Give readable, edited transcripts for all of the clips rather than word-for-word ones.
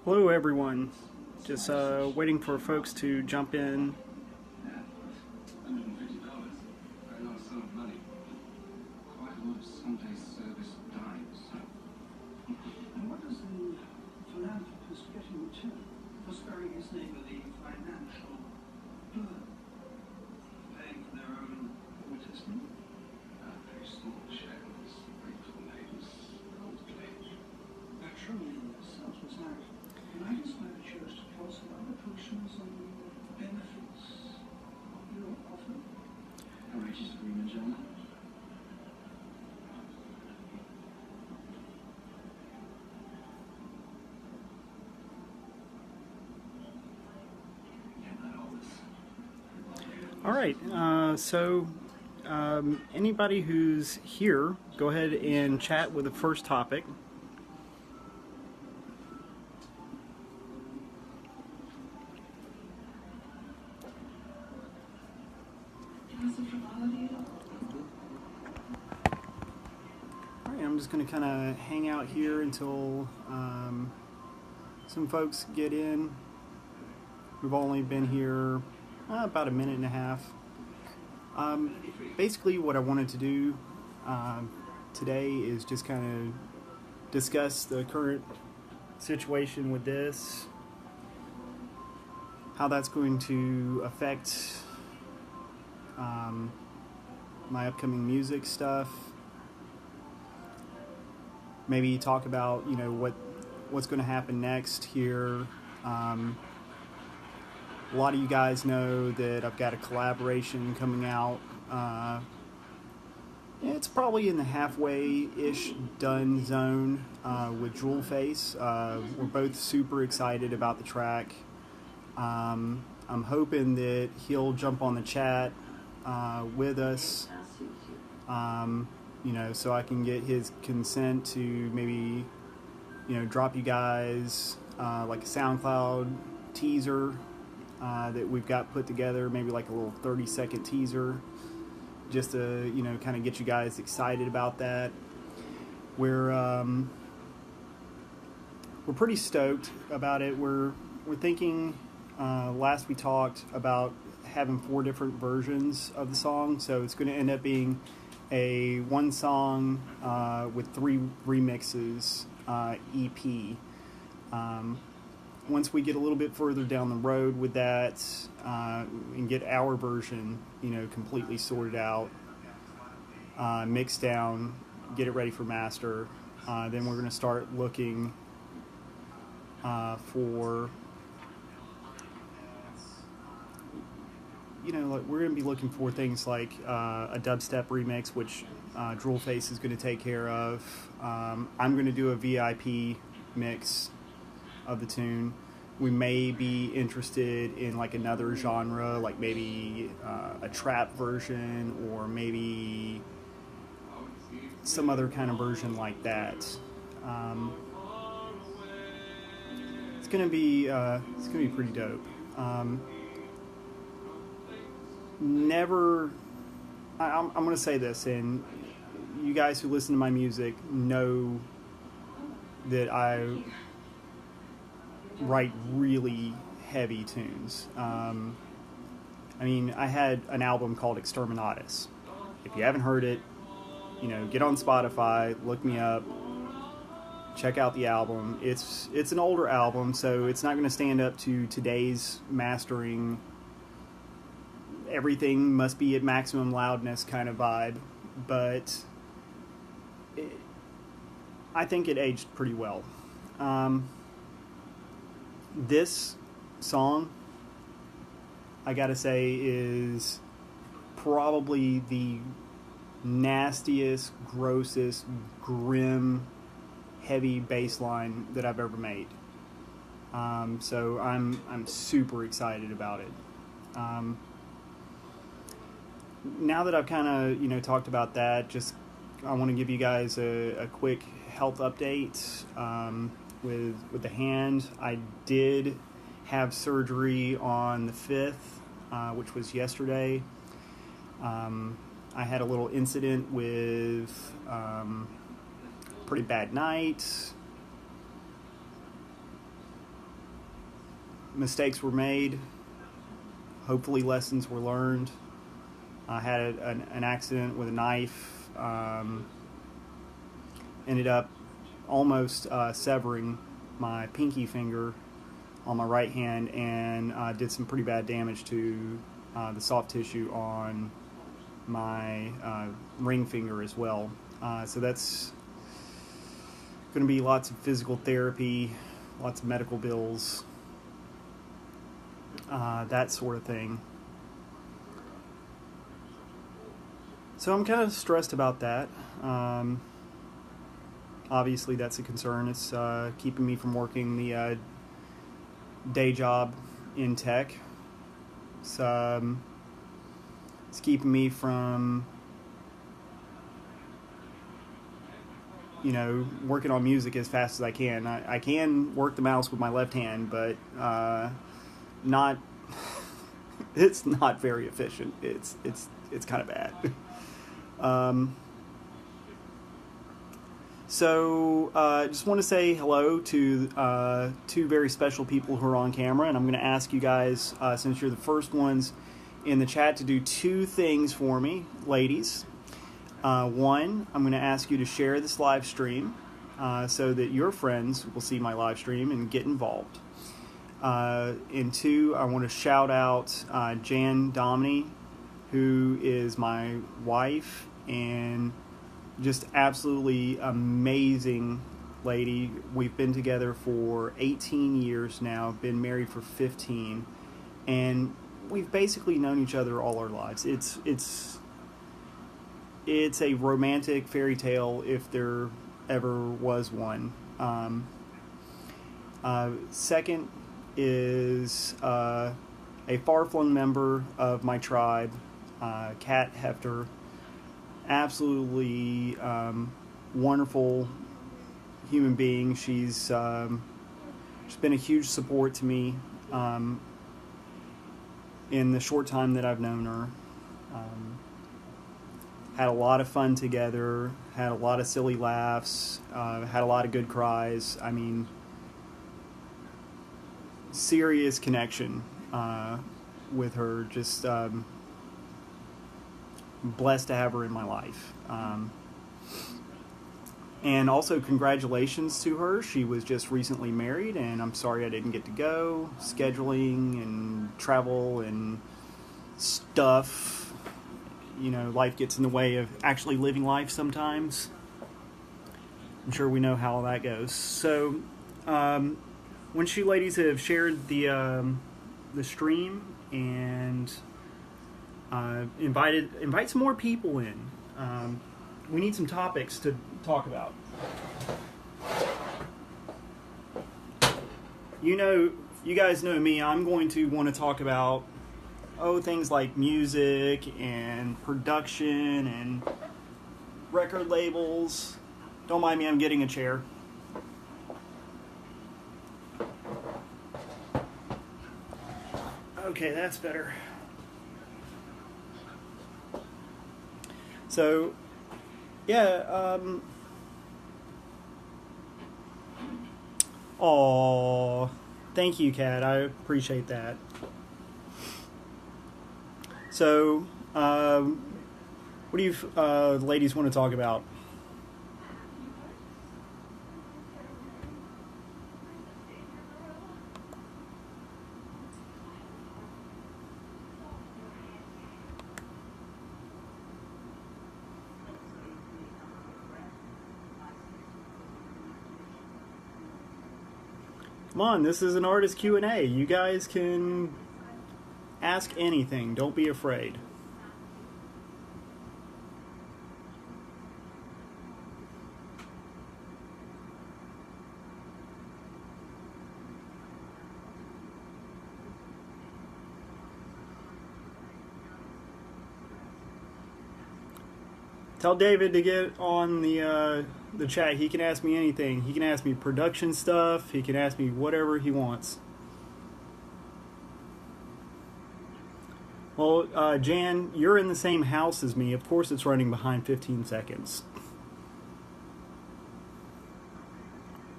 Hello, everyone. Just waiting for folks to jump in. What does the philanthropist get in return for sparing his neighbour the financial burden? Paying for their own advertisement? A very small share of this grateful neighbour's gold plate. Patrimony themselves was married. And I just never chose to tell some other potions on the benefits of your offer. Courageous agreement, gentlemen. All right. Anybody who's here, go ahead and chat with the first topic. All right, I'm just going to kind of hang out here until some folks get in. We've only been here about a minute and a half. Basically, what I wanted to do today is just kind of discuss the current situation with this, how that's going to affect my upcoming music stuff. Maybe talk about what's going to happen next here. A lot of you guys know that I've got a collaboration coming out. It's probably in the halfway-ish done zone with Droolface. We're both super excited about the track. I'm hoping that he'll jump on the chat with us, so I can get his consent to maybe, drop you guys like a SoundCloud teaser that we've got put together, maybe like a little 30-second teaser, just to kind of get you guys excited about that. We're pretty stoked about it. We're thinking. Last we talked about having 4 different versions of the song, so it's going to end up being a one song with 3 remixes EP. Once we get a little bit further down the road with that and get our version, completely sorted out, mixed down, get it ready for master, then we're going to start looking for, we're going to be looking for things like a dubstep remix, which Droolface is going to take care of. I'm going to do a VIP mix of the tune. We may be interested in like another genre, like maybe a trap version, or maybe some other kind of version like that. It's gonna be pretty dope. I'm gonna say this, and you guys who listen to my music know that I write really heavy tunes. I had an album called Exterminatus. If you haven't heard it, get on Spotify, look me up, check out the album. It's an older album, so it's not going to stand up to today's mastering. Everything must be at maximum loudness kind of vibe, but I think it aged pretty well. This song, I gotta say, is probably the nastiest, grossest, grim, heavy bass line that I've ever made. So I'm super excited about it. Now that I've kind of talked about that, I want to give you guys a quick health update. With the hand, I did have surgery on the 5th, which was yesterday. I had a little incident with pretty bad night. Mistakes were made. Hopefully lessons were learned. I had an accident with a knife. Ended up almost severing my pinky finger on my right hand, and did some pretty bad damage to the soft tissue on my ring finger as well. So that's going to be lots of physical therapy, lots of medical bills, that sort of thing. So I'm kind of stressed about that. Obviously, that's a concern. It's keeping me from working the day job in tech. It's keeping me from, working on music as fast as I can. I can work the mouse with my left hand, but not. It's not very efficient. It's kind of bad. So just want to say hello to two very special people who are on camera, and I'm going to ask you guys, since you're the first ones in the chat, to do two things for me, ladies. One, I'm going to ask you to share this live stream so that your friends will see my live stream and get involved. And two, I want to shout out Jan Dominy, who is my wife and just absolutely amazing lady. We've been together for 18 years now, been married for 15, and we've basically known each other all our lives. It's a romantic fairy tale if there ever was one. Second is a far-flung member of my tribe, Kat Hefter. Absolutely wonderful human being. She's been a huge support to me in the short time that I've known her. Had a lot of fun together, had a lot of silly laughs, had a lot of good cries. I mean, serious connection with her. Just blessed to have her in my life. And also congratulations to her. She was just recently married, and I'm sorry I didn't get to go. Scheduling and travel and stuff. Life gets in the way of actually living life sometimes. I'm sure we know how that goes. So, once you ladies have shared the stream and invite some more people in. We need some topics to talk about. You guys know me. I'm going to want to talk about things like music and production and record labels. Don't mind me, I'm getting a chair. Okay, that's better. So, yeah, thank you, Kat. I appreciate that. So, what do you ladies want to talk about? Come on, this is an artist Q&A. You guys can ask anything. Don't be afraid. Tell David to get on the chat. He can ask me anything. He can ask me production stuff. He can ask me whatever he wants. Well, Jan, you're in the same house as me. Of course, it's running behind 15 seconds.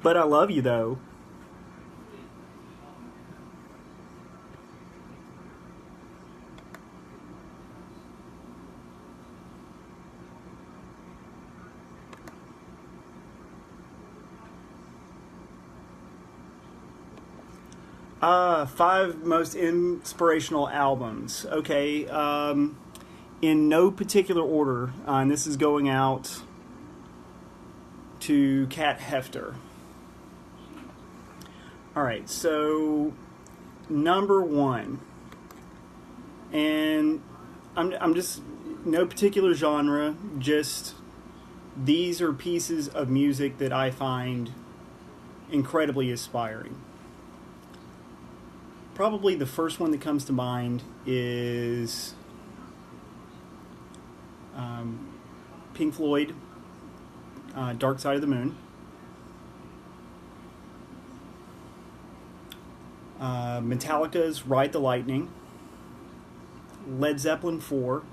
But I love you, though. Five most inspirational albums. Okay, in no particular order, and this is going out to Kat Hefter. All right, so number one, and I'm just no particular genre, just these are pieces of music that I find incredibly inspiring. Probably the first one that comes to mind is Pink Floyd, Dark Side of the Moon. Metallica's Ride the Lightning. Led Zeppelin 4.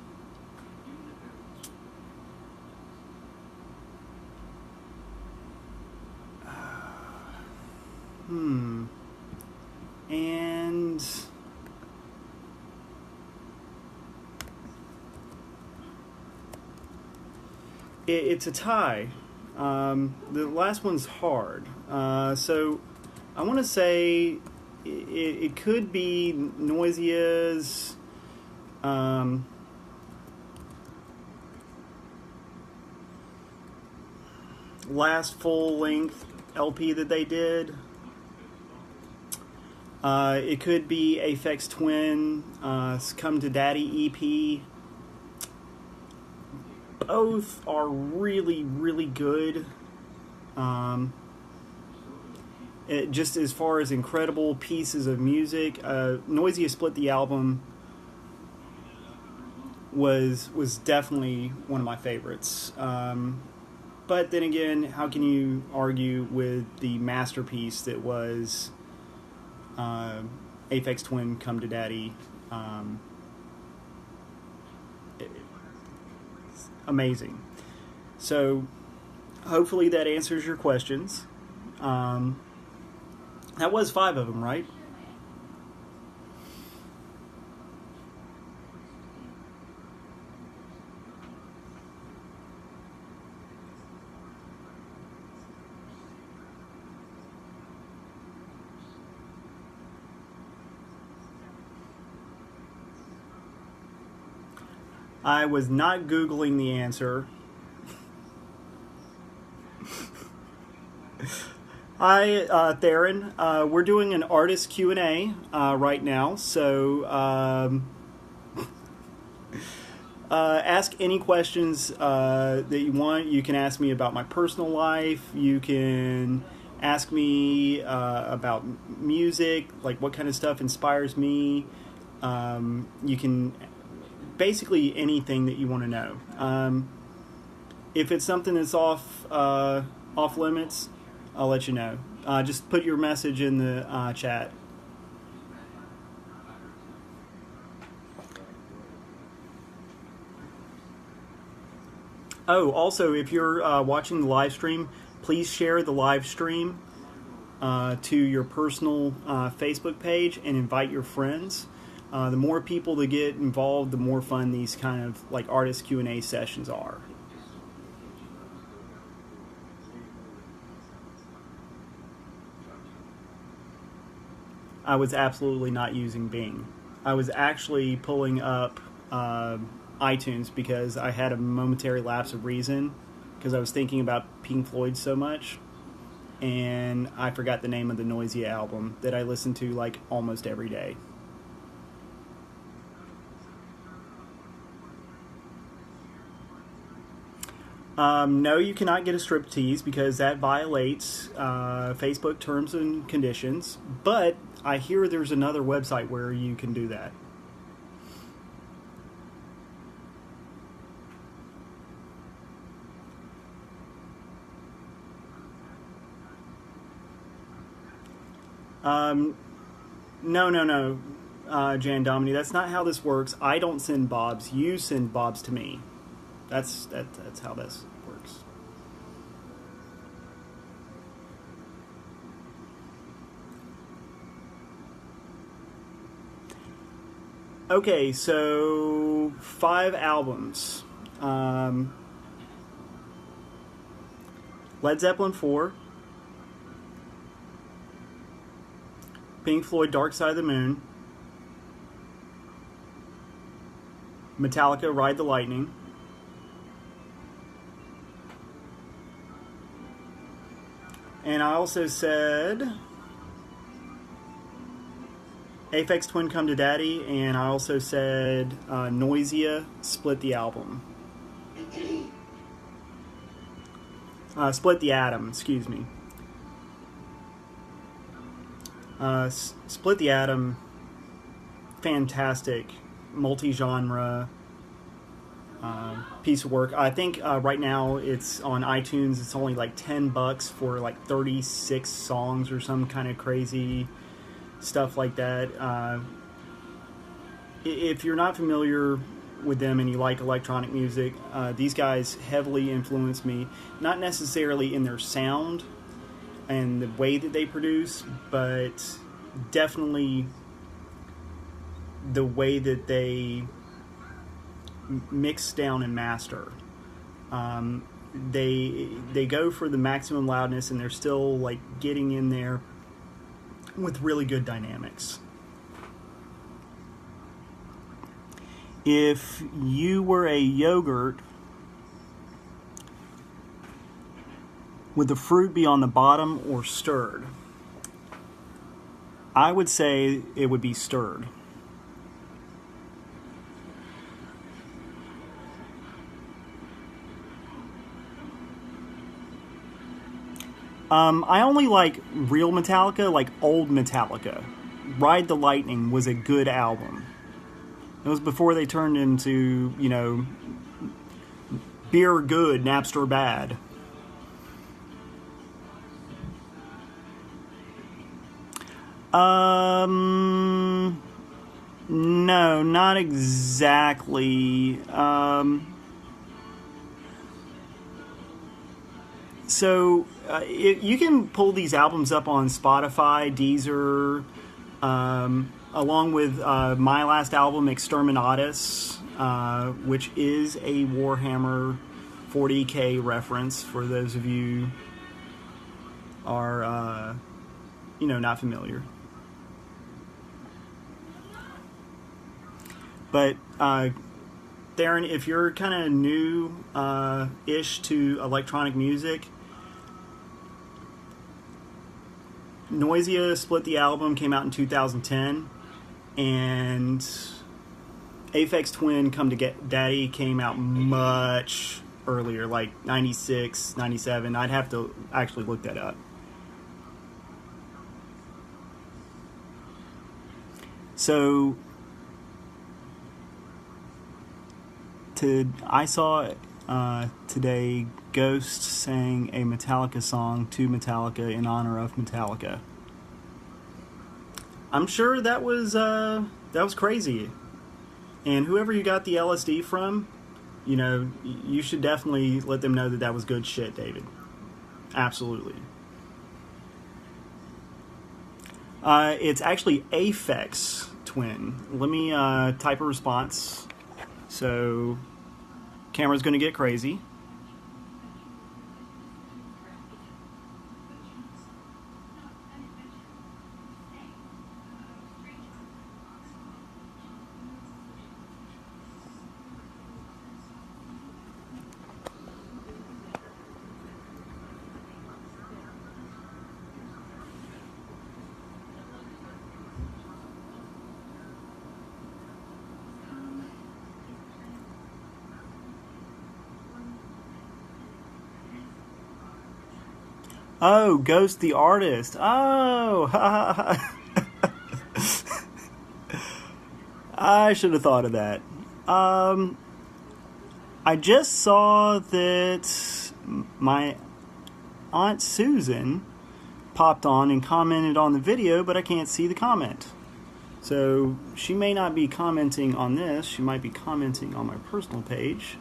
And it's a tie. The last one's hard. So I want to say it could be Noisea's last full-length LP that they did. It could be Aphex Twin, Come to Daddy EP. Both are really, really good. Just as far as incredible pieces of music, Noisia Split the Album was definitely one of my favorites. But then again, how can you argue with the masterpiece that was Aphex Twin, Come to Daddy? Amazing. So hopefully that answers your questions. That was 5 of them, right? I was not Googling the answer. Hi, Theron. We're doing an artist Q&A right now, so ask any questions that you want. You can ask me about my personal life. You can ask me about music, like what kind of stuff inspires me. You can basically anything that you want to know. If it's something that's off limits, I'll let you know. Just put your message in the chat. Oh, also, if you're watching the live stream, please share the live stream to your personal Facebook page and invite your friends. The more people that get involved, the more fun these kind of like artist Q&A sessions are. I was absolutely not using Bing. I was actually pulling up iTunes because I had a momentary lapse of reason because I was thinking about Pink Floyd so much, and I forgot the name of the Noisia album that I listen to like almost every day. No, you cannot get a striptease because that violates Facebook terms and conditions, but I hear there's another website where you can do that. No. Jan Domini. That's not how this works. I don't send bobs. You send bobs to me. That's how this works. Okay, so 5 albums. Led Zeppelin 4, Pink Floyd Dark Side of the Moon, Metallica Ride the Lightning, and I also said Aphex Twin Come to Daddy, and I also said Noisia Split the Album. Split the Atom, excuse me. Split the Atom, fantastic, multi-genre piece of work. I think right now it's on iTunes. It's only like $10 for like 36 songs or some kind of crazy stuff like that. If you're not familiar with them and you like electronic music, these guys heavily influenced me, not necessarily in their sound and the way that they produce, but definitely the way that they mix down and master. They go for the maximum loudness, and they're still like getting in there with really good dynamics. If you were a yogurt, would the fruit be on the bottom or stirred? I would say it would be stirred. I only like real Metallica, like old Metallica. Ride the Lightning was a good album. It was before they turned into, you know, beer good, Napster bad. No, not exactly. You can pull these albums up on Spotify, Deezer, along with my last album, Exterminatus, which is a Warhammer 40K reference for those of you are, not familiar. But, Darren, if you're kind of new-ish to electronic music, Noisia Split the Album came out in 2010, and Aphex Twin Come to Daddy came out much earlier, like 96, 97. I'd have to actually look that up. So, I saw today Ghost sang a Metallica song to Metallica in honor of Metallica. I'm sure that was crazy. And whoever you got the LSD from, you should definitely let them know that was good shit, David. Absolutely. It's actually Aphex Twin. Let me type a response. So, camera's going to get crazy. Oh, Ghost the artist. Oh, I should have thought of that. I just saw that my Aunt Susan popped on and commented on the video, but I can't see the comment. So she may not be commenting on this. She might be commenting on my personal page.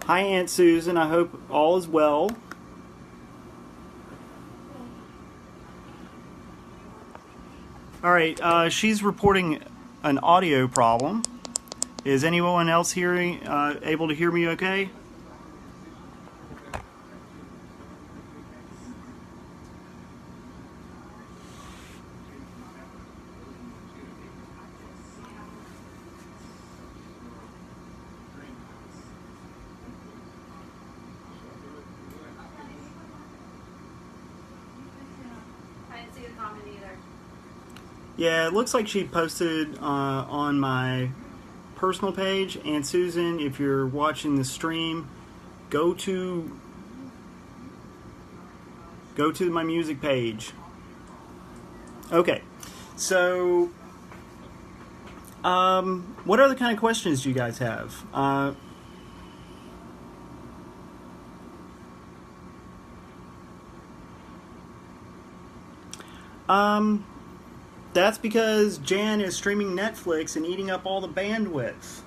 Hi, Aunt Susan. I hope all is well. All right, she's reporting an audio problem. Is anyone else hearing, able to hear me okay? Yeah, it looks like she posted on my personal page. And Susan, if you're watching the stream, go to my music page. Okay, so what other kind of questions do you guys have? That's because Jan is streaming Netflix and eating up all the bandwidth.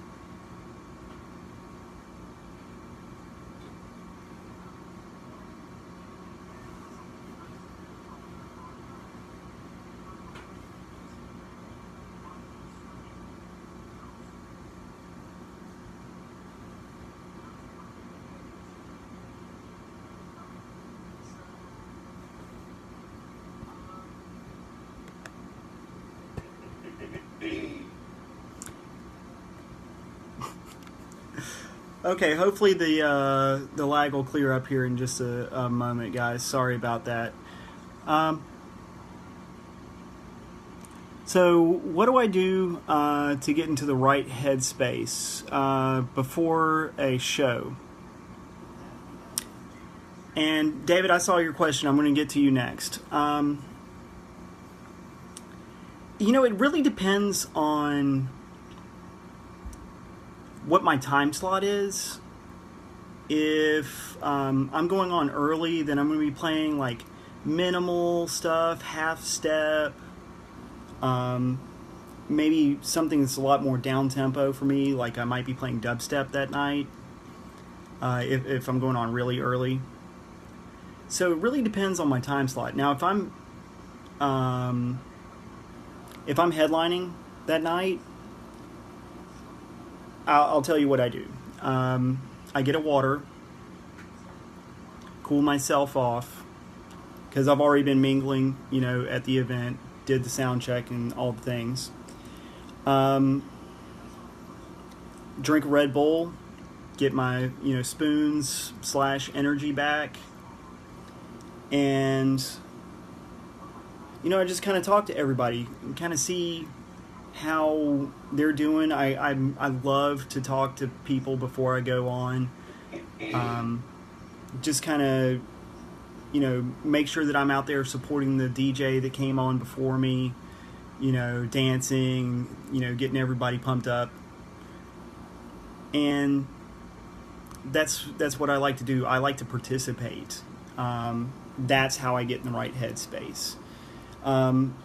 Okay, hopefully the lag will clear up here in just a moment, guys. Sorry about that. So what do I do to get into the right headspace before a show? And David, I saw your question. I'm going to get to you next. You know, it really depends on what my time slot is. If I'm going on early, then I'm going to be playing like minimal stuff, half step, maybe something that's a lot more down tempo for me, like I might be playing dubstep that night if I'm going on really early. So it really depends on my time slot. Now if I'm headlining that night, I'll tell you what I do. I get a water, cool myself off, because I've already been mingling, you know, at the event, did the sound check and all the things. Drink a Red Bull, get my, you know, spoons / energy back, and, you know, I just kind of talk to everybody and kind of see how they're doing. I love to talk to people before I go on. Just kind of, you know, make sure that I'm out there supporting the DJ that came on before me, you know, dancing, you know, getting everybody pumped up. And that's what I like to do. I like to participate. That's how I get in the right headspace.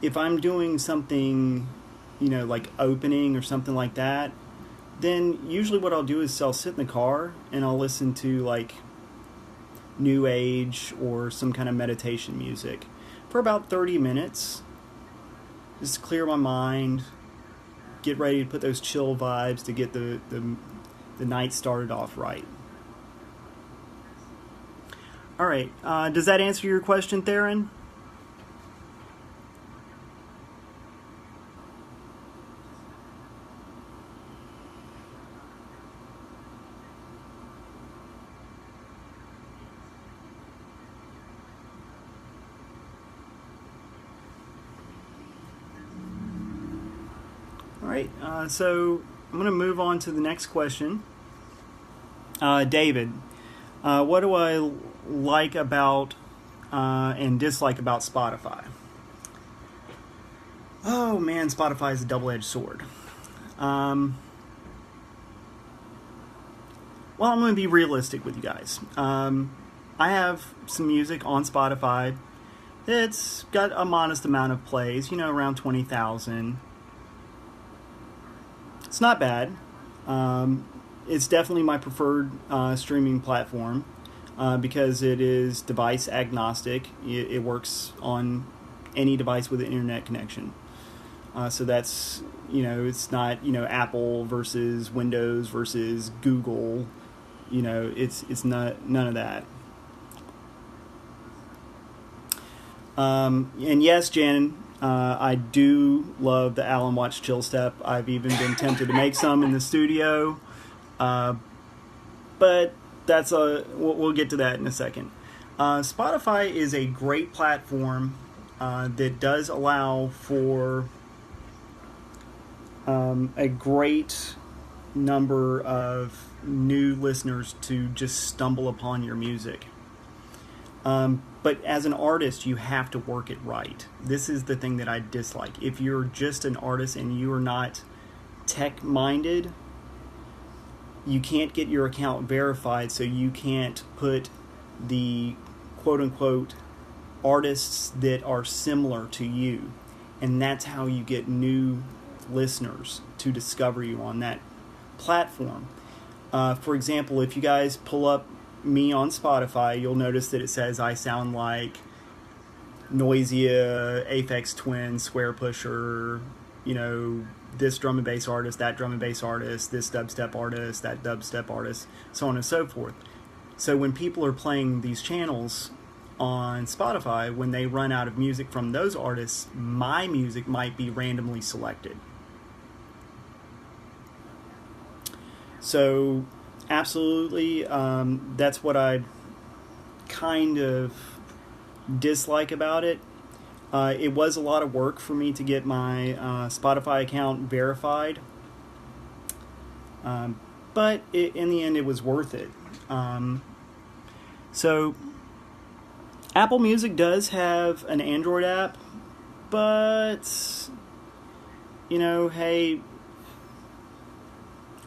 If I'm doing something, you know, like opening or something like that, then usually what I'll do is I'll sit in the car and I'll listen to like new age or some kind of meditation music for about 30 minutes. Just clear my mind, get ready to put those chill vibes to get the night started off right. All right, does that answer your question, Theron? Alright, so I'm going to move on to the next question. David, what do I like about and dislike about Spotify? Oh man, Spotify is a double-edged sword. Well, I'm going to be realistic with you guys. I have some music on Spotify. It's got a modest amount of plays, you know, around 20,000. It's not bad. It's definitely my preferred streaming platform because it is device agnostic. It works on any device with an internet connection. So that's, it's not, Apple versus Windows versus Google. It's not none of that. And yes, Jan, I do love the Allen Watch Chill Step. I've even been tempted to make some in the studio, but we'll get to that in a second. Spotify is a great platform that does allow for a great number of new listeners to just stumble upon your music. But as an artist, you have to work it right. This is the thing that I dislike. If you're just an artist and you are not tech-minded, you can't get your account verified, so you can't put the quote-unquote artists that are similar to you. And that's how you get new listeners to discover you on that platform. For example, if you guys pull up me on Spotify, you'll notice that it says I sound like Noisia, Aphex Twin, Square Pusher, this drum and bass artist, that drum and bass artist, this dubstep artist, that dubstep artist, so on and so forth. So when people are playing these channels on Spotify, when they run out of music from those artists, my music might be randomly selected. So absolutely, that's what I kind of dislike about it. It was a lot of work for me to get my Spotify account verified, but in the end it was worth it. So Apple Music does have an Android app, but hey,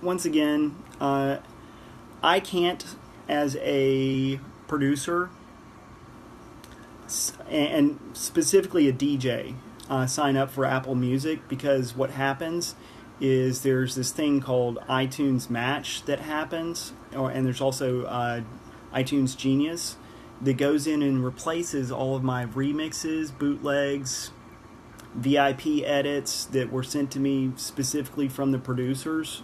once again, I can't, as a producer, and specifically a DJ, sign up for Apple Music, because what happens is there's this thing called iTunes Match that happens, and there's also iTunes Genius that goes in and replaces all of my remixes, bootlegs, VIP edits that were sent to me specifically from the producers,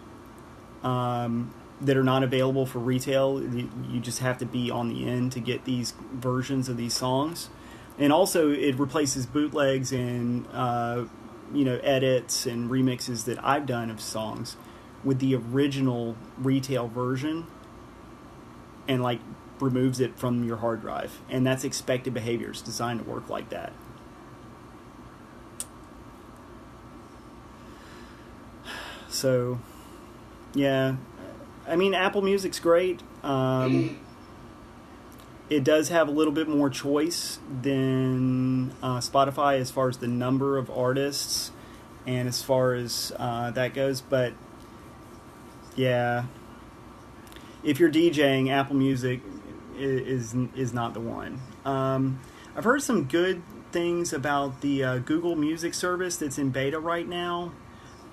that are not available for retail. You just have to be on the end to get these versions of these songs. And also it replaces bootlegs and edits and remixes that I've done of songs with the original retail version, and removes it from your hard drive. And that's expected behavior. It's designed to work like that. So yeah, I mean, Apple Music's great. It does have a little bit more choice than Spotify as far as the number of artists and as far as that goes. But yeah, if you're DJing, Apple Music is not the one. I've heard some good things about the Google Music service that's in beta right now,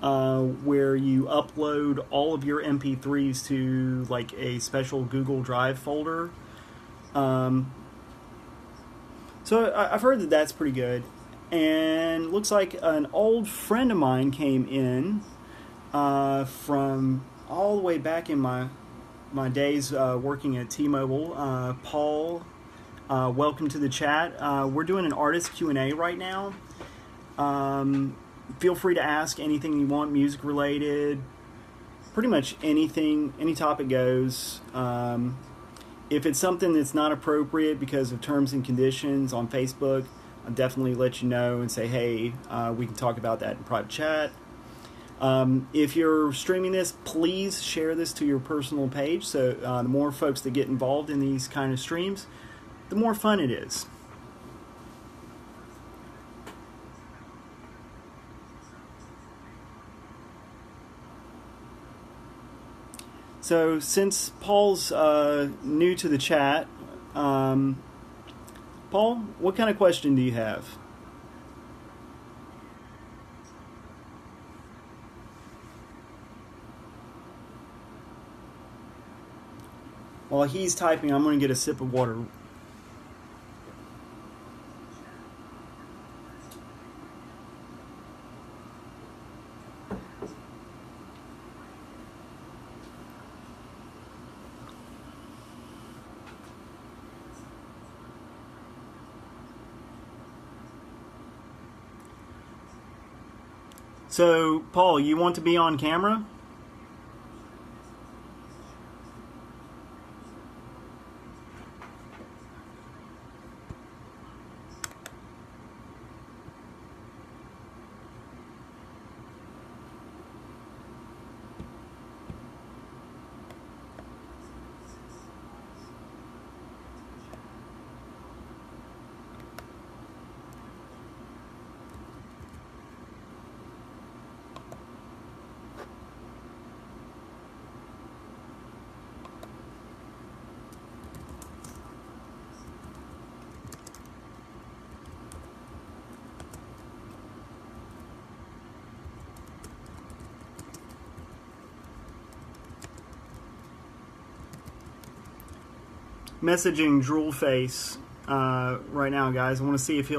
where you upload all of your MP3s to a special Google Drive folder. So I've heard that that's pretty good, and looks like an old friend of mine came in from all the way back in my days working at T-Mobile. Paul, welcome to the chat. We're doing an artist Q&A right now. Feel free to ask anything you want, music related, pretty much anything, any topic goes. If it's something that's not appropriate because of terms and conditions on Facebook, I'll definitely let you know and say, hey, we can talk about that in private chat. If you're streaming this, please share this to your personal page. So the more folks that get involved in these kind of streams, the more fun it is. So since Paul's new to the chat, Paul, what kind of question do you have? While he's typing, I'm going to get a sip of water. So, Paul, you want to be on camera? Messaging Droolface right now, guys. I want to see if he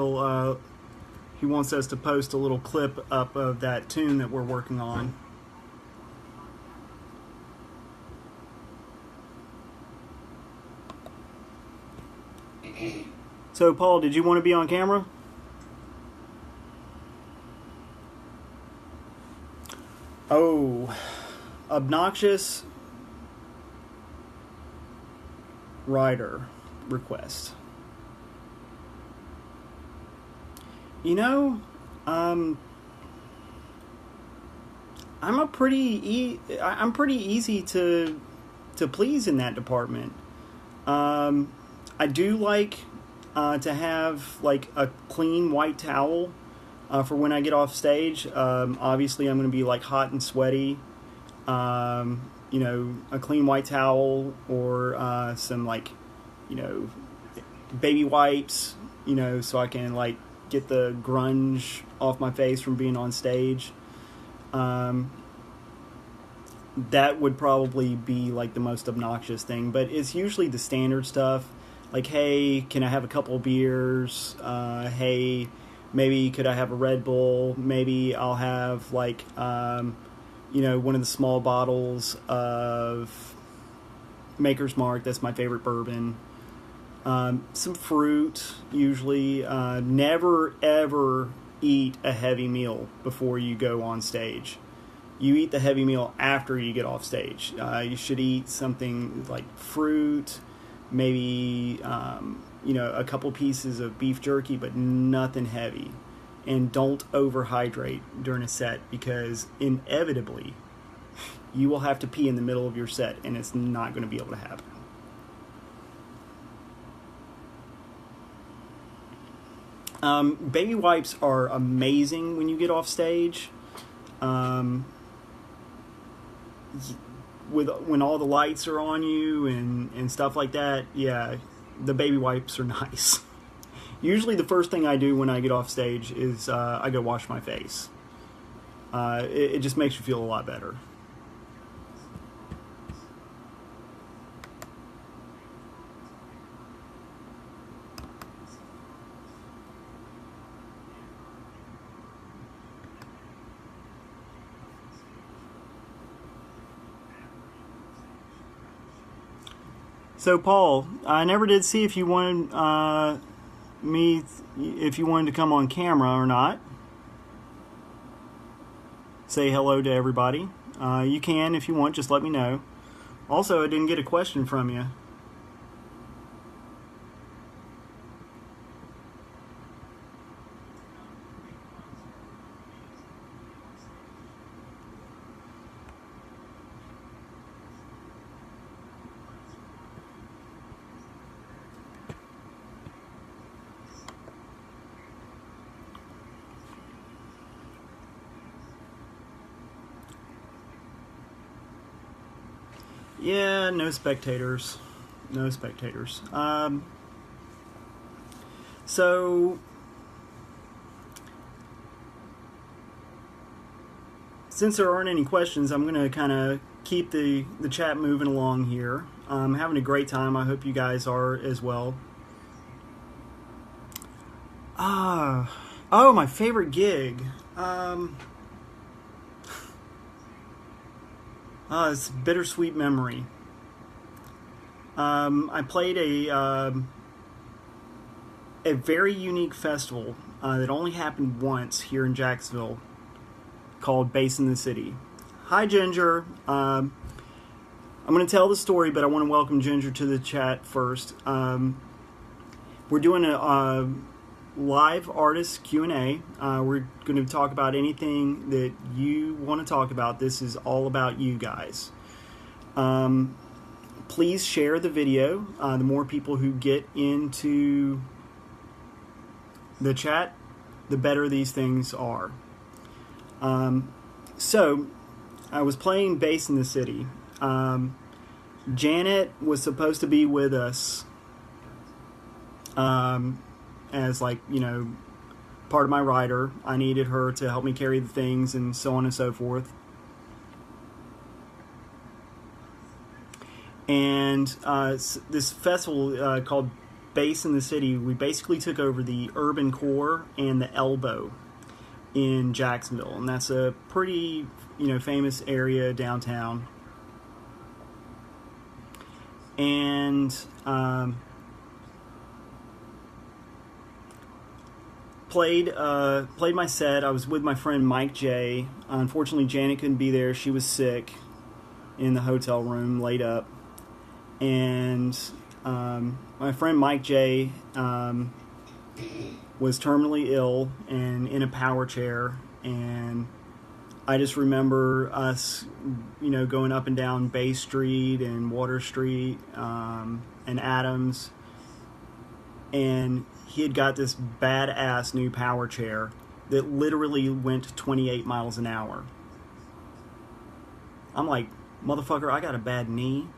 wants us to post a little clip up of that tune that we're working on. So, Paul, did you want to be on camera? Oh, obnoxious rider request. You know, I'm pretty easy to please in that department. I do like to have like a clean white towel for when I get off stage. Obviously, I'm going to be like hot and sweaty. You know, a clean white towel or some like, you know, baby wipes, you know, so I can like get the grunge off my face from being on stage. That would probably be like the most obnoxious thing, but it's usually the standard stuff. Like, hey, can I have a couple of beers? Hey, maybe could I have a Red Bull? Maybe I'll have like, you know, one of the small bottles of Maker's Mark. That's my favorite bourbon. Some fruit, usually. Never, ever eat a heavy meal before you go on stage. You eat the heavy meal after you get off stage. You should eat something like fruit, maybe, you know, a couple pieces of beef jerky, but nothing heavy. And don't overhydrate during a set, because inevitably you will have to pee in the middle of your set, and it's not going to be able to happen. Baby wipes are amazing when you get off stage. When all the lights are on you and stuff like that, yeah, the baby wipes are nice. Usually the first thing I do when I get off stage is I go wash my face. It just makes you feel a lot better. So, Paul, I never did see if you wanted if you wanted to come on camera or not. Say hello to everybody. You can if you want, just let me know. Also, I didn't get a question from you. Yeah, no spectators. No spectators. So, since there aren't any questions, I'm going to kind of keep the chat moving along here. I'm having a great time. I hope you guys are as well. Oh, my favorite gig. It's a bittersweet memory. I played a very unique festival that only happened once here in Jacksonville, called Bass in the City. Hi, Ginger. I'm going to tell the story, but I want to welcome Ginger to the chat first. We're doing a live artist Q&A. We're going to talk about anything that you want to talk about. This is all about you guys. Please share the video. The more people who get into the chat, the better these things are. So, I was playing Bass in the City. Janet was supposed to be with us as, like, you know, part of my rider. I needed her to help me carry the things and so on and so forth. And this festival called Bass in the City, we basically took over the Urban Core and the Elbow in Jacksonville, and that's a pretty, you know, famous area downtown. And played my set. I was with my friend Mike J. Unfortunately, Janet couldn't be there. She was sick in the hotel room, laid up. And my friend Mike J. Was terminally ill and in a power chair, and I just remember us, you know, going up and down Bay Street and Water Street and Adams, and he had got this badass new power chair that literally went 28 miles an hour. I'm like, motherfucker, I got a bad knee.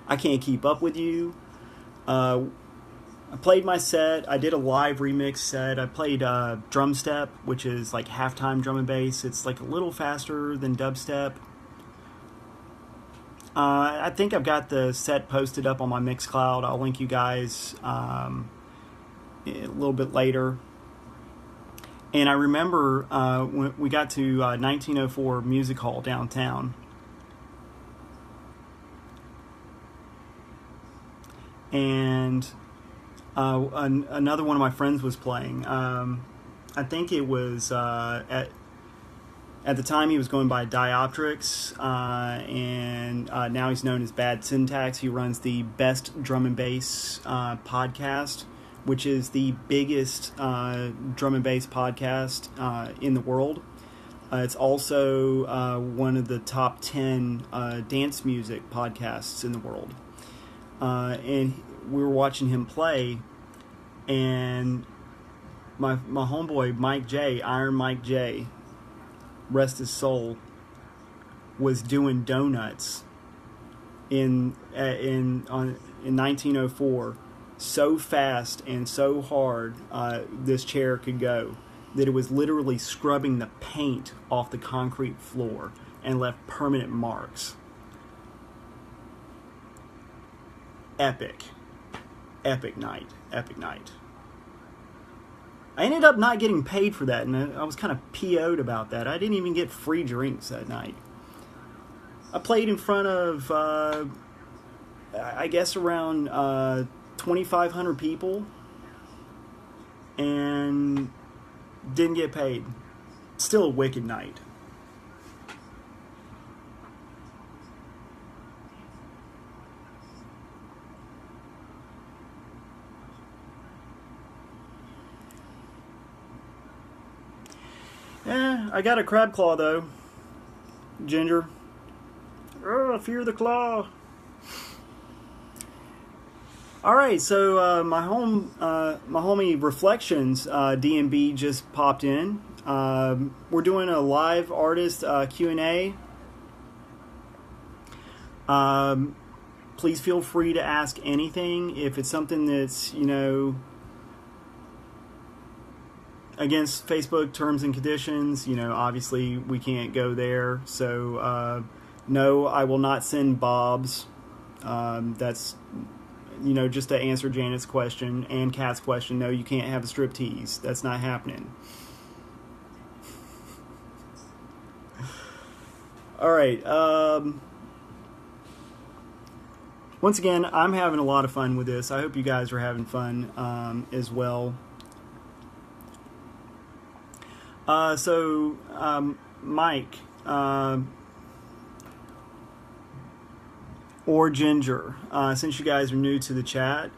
I can't keep up with you. I played my set. I did a live remix set. I played drum step, which is like halftime drum and bass. It's like a little faster than dubstep. I think I've got the set posted up on my Mixcloud. I'll link you guys a little bit later. And I remember when we got to 1904 Music Hall downtown. And another one of my friends was playing. I think it was at the time he was going by Dioptrix, and now he's known as Bad Syntax. He runs the Best Drum and Bass podcast, which is the biggest drum and bass podcast in the world. It's also one of the top 10 dance music podcasts in the world. And we were watching him play, and my homeboy Mike J, Iron Mike J, rest his soul, was doing donuts in 1904 so fast and so hard this chair could go that it was literally scrubbing the paint off the concrete floor and left permanent marks. Epic night. I ended up not getting paid for that, and I was kind of PO'd about that. I didn't even get free drinks that night. I played in front of, I guess, around 2,500 people, and didn't get paid. Still a wicked night. I got a crab claw though, Ginger. Oh, I fear the claw. All right, so my homie Reflections DMB just popped in. We're doing a live artist Q&A. Please feel free to ask anything. If it's something that's, you know, against Facebook terms and conditions, you know, obviously we can't go there. So No, I will not send Bob's. That's, just to answer Janet's question and Kat's question. No, you can't have a striptease. That's not happening. All right. Once again, I'm having a lot of fun with this. I hope you guys are having fun as well. Mike or Ginger, since you guys are new to the chat,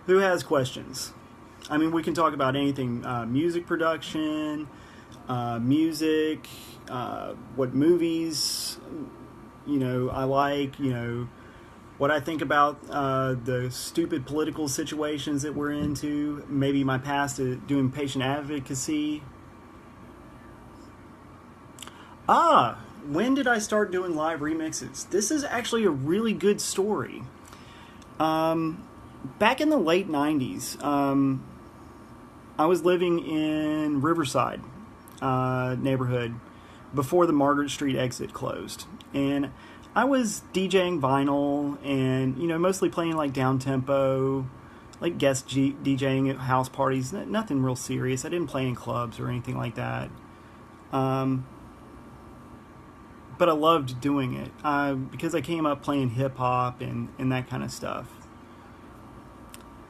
who has questions? I mean, we can talk about anything, music production, music, what movies, I like, what I think about the stupid political situations that we're into, maybe my past doing patient advocacy. When did I start doing live remixes? This is actually a really good story. Back in the late 90s, I was living in Riverside neighborhood before the Margaret Street exit closed. And I was DJing vinyl and, mostly playing like down tempo, like guest DJing at house parties, nothing real serious. I didn't play in clubs or anything like that. But I loved doing it because I came up playing hip hop and that kind of stuff.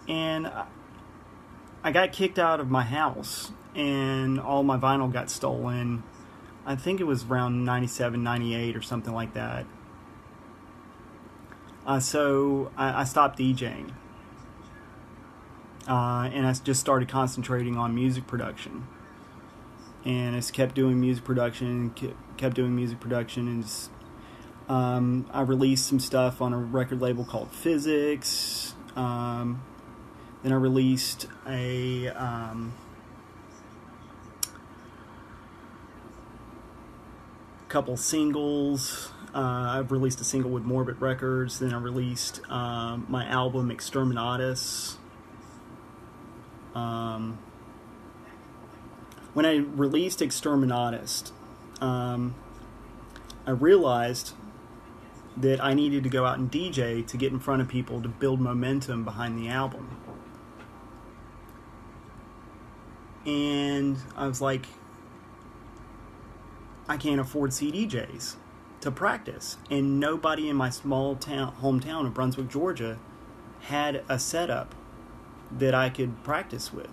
And I got kicked out of my house and all my vinyl got stolen. I think it was around 97, 98 or something like that. So I stopped DJing. And I just started concentrating on music production. And I just kept doing music production, and just, I released some stuff on a record label called Physics. Then I released a couple singles. I've released a single with Morbid Records. Then I released my album Exterminatus. When I released Exterminatus, I realized that I needed to go out and DJ to get in front of people to build momentum behind the album. And I was like, I can't afford CDJs to practice. And nobody in my small hometown of Brunswick, Georgia had a setup that I could practice with.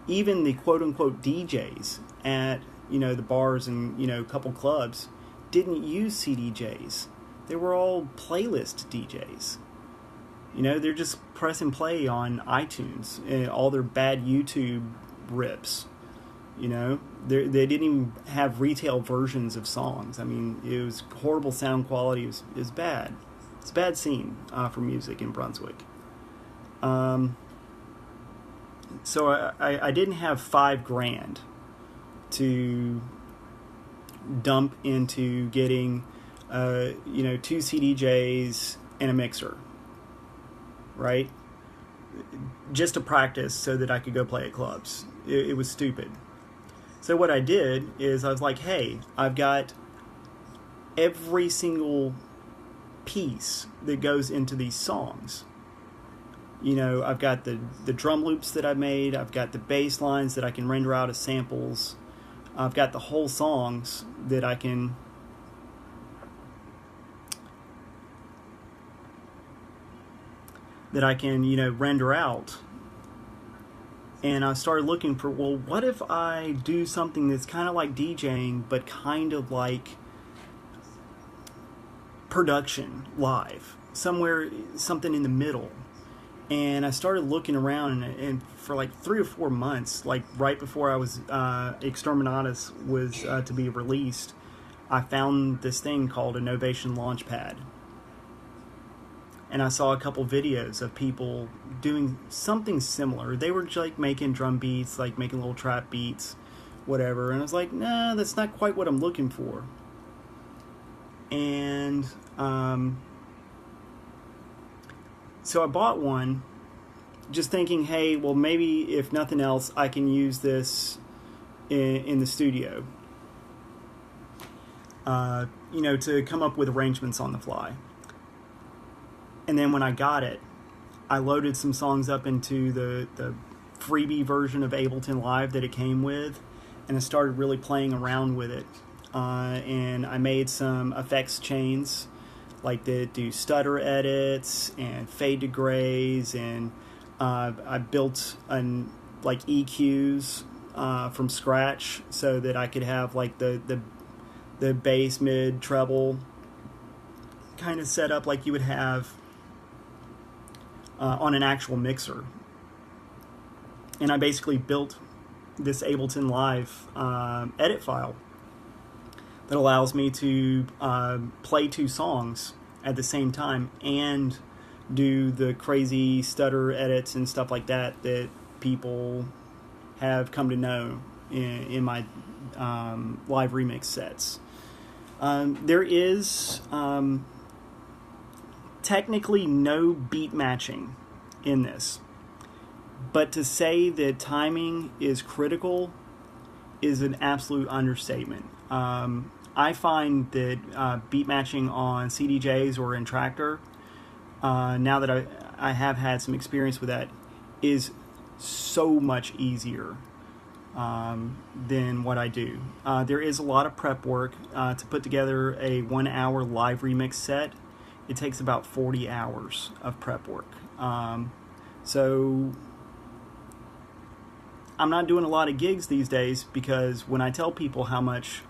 Even the quote-unquote DJs at, the bars and, a couple clubs didn't use CDJs. They were all playlist DJs. They're just press and play on iTunes and all their bad YouTube rips. They didn't even have retail versions of songs. I mean, it was horrible sound quality. It was bad. It's a bad scene for music in Brunswick. So I didn't have $5,000 to dump into getting, 2 CDJs and a mixer, right? Just to practice so that I could go play at clubs. It was stupid. So what I did is I was like, hey, I've got every single piece that goes into these songs. I've got the drum loops that I made. I've got the bass lines that I can render out as samples. I've got the whole songs that I can render out. And I started looking for, well, what if I do something that's kind of like DJing, but kind of like production live, something in the middle. And I started looking around, and for like 3 or 4 months, like right before I was Exterminatus was to be released, I found this thing called a Novation Launchpad. And I saw a couple videos of people doing something similar. They were like making drum beats, like making little trap beats, whatever. And I was like, nah, that's not quite what I'm looking for. And so I bought one, just thinking, hey, well, maybe if nothing else, I can use this in the studio. to come up with arrangements on the fly. And then when I got it, I loaded some songs up into the freebie version of Ableton Live that it came with, and I started really playing around with it. And I made some effects chains, like that do stutter edits and fade to grays, and I built like EQs from scratch so that I could have like the bass, mid, treble kind of set up like you would have on an actual mixer. And I basically built this Ableton Live edit file that allows me to play two songs at the same time and do the crazy stutter edits and stuff like that that people have come to know in my live remix sets. There is technically no beat matching in this, but to say that timing is critical is an absolute understatement. I find that beat matching on CDJs or in Traktor, now that I have had some experience with that, is so much easier than what I do. There is a lot of prep work to put together a 1 hour live remix set. It takes about 40 hours of prep work. So I'm not doing a lot of gigs these days because when I tell people how much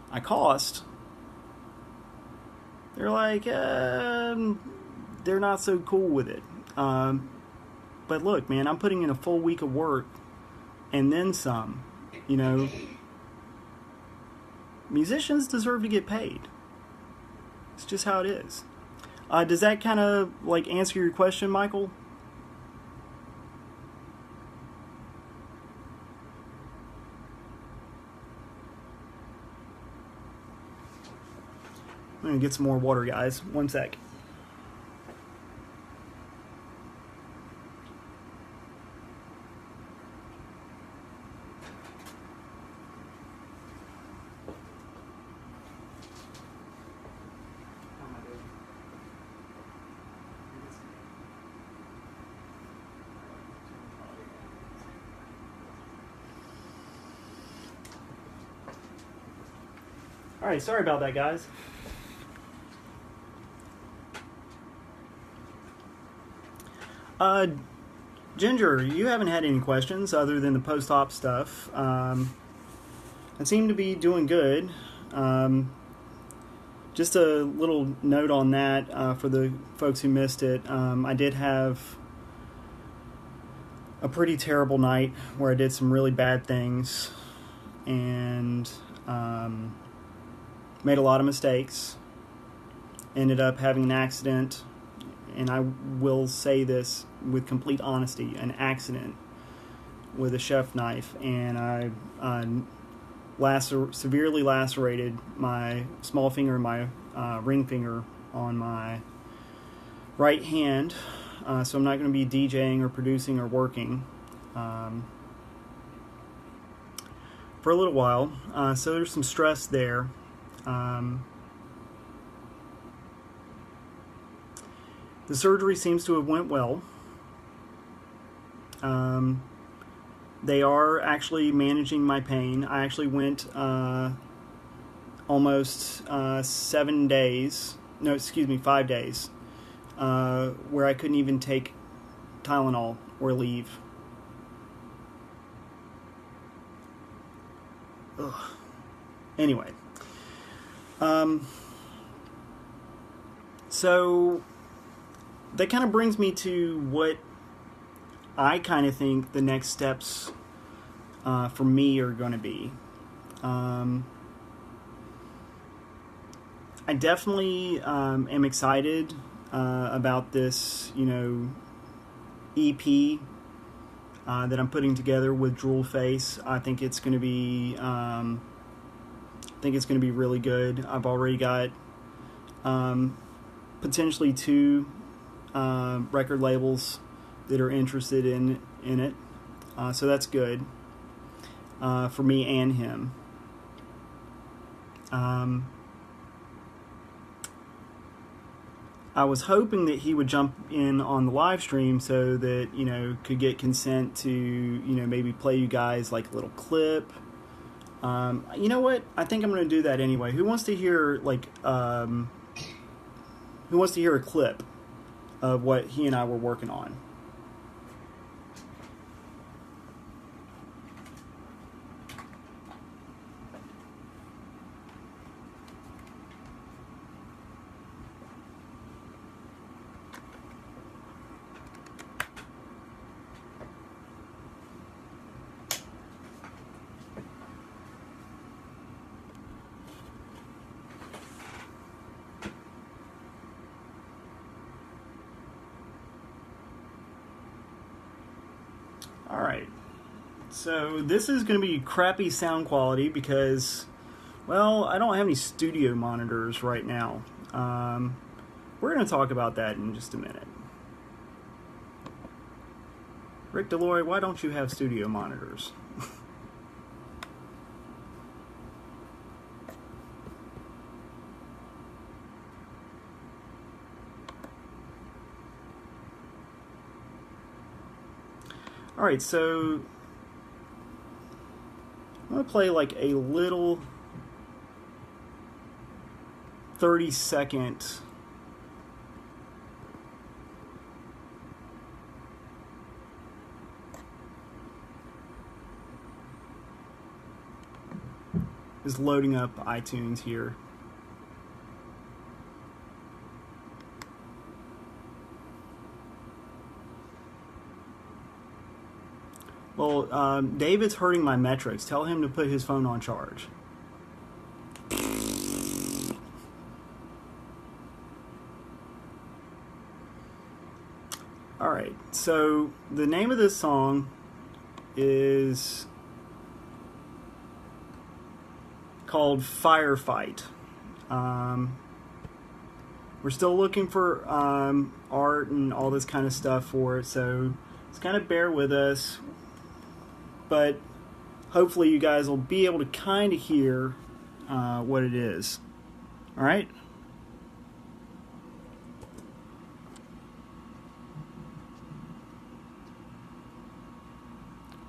I cost, they're like, they're not so cool with it. But look, man, I'm putting in a full week of work and then some. Musicians deserve to get paid. It's just how it is. Does that kind of like answer your question, Michael? I'm going to get some more water, guys. One sec. All right, sorry about that, guys. Ginger, you haven't had any questions other than the post-op stuff. I seem to be doing good. Just a little note on that for the folks who missed it. I did have a pretty terrible night where I did some really bad things and made a lot of mistakes. Ended up having an accident, and I will say this with complete honesty, an accident with a chef knife, and I severely lacerated my small finger and my ring finger on my right hand, so I'm not going to be DJing or producing or working for a little while, so there's some stress there. The surgery seems to have went well. They are actually managing my pain. I actually went almost 5 days, where I couldn't even take Tylenol or leave. Ugh. Anyway. So that kind of brings me to what I kind of think the next steps for me are going to be. I definitely am excited about this, EP that I'm putting together with Drool Face. I think it's going to be, really good. I've already got potentially 2 record labels that are interested in it, so that's good for me and him. I was hoping that he would jump in on the live stream so that, you know, could get consent to, you know, maybe play you guys like a little clip. You know what? I think I'm going to do that anyway. Who wants to hear like who wants to hear a clip of what he and I were working on? Alright, so this is going to be crappy sound quality because, well, I don't have any studio monitors right now. We're going to talk about that in just a minute. Rick Delory, why don't you have studio monitors? Alright, so I'm going to play like a little 30-second is loading up iTunes here. Well, David's hurting my metrics. Tell him to put his phone on charge. Alright, so the name of this song is called Firefight. We're still looking for art and all this kind of stuff for it, so just kind of bear with us. But hopefully you guys will be able to kind of hear what it is. All right?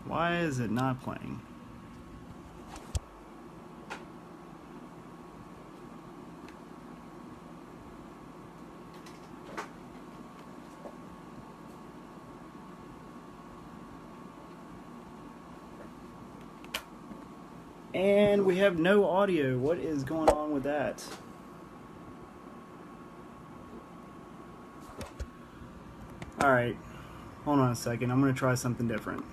Why is it not playing? And we have no audio. What is going on with that? Alright, hold on a second. I'm going to try something different.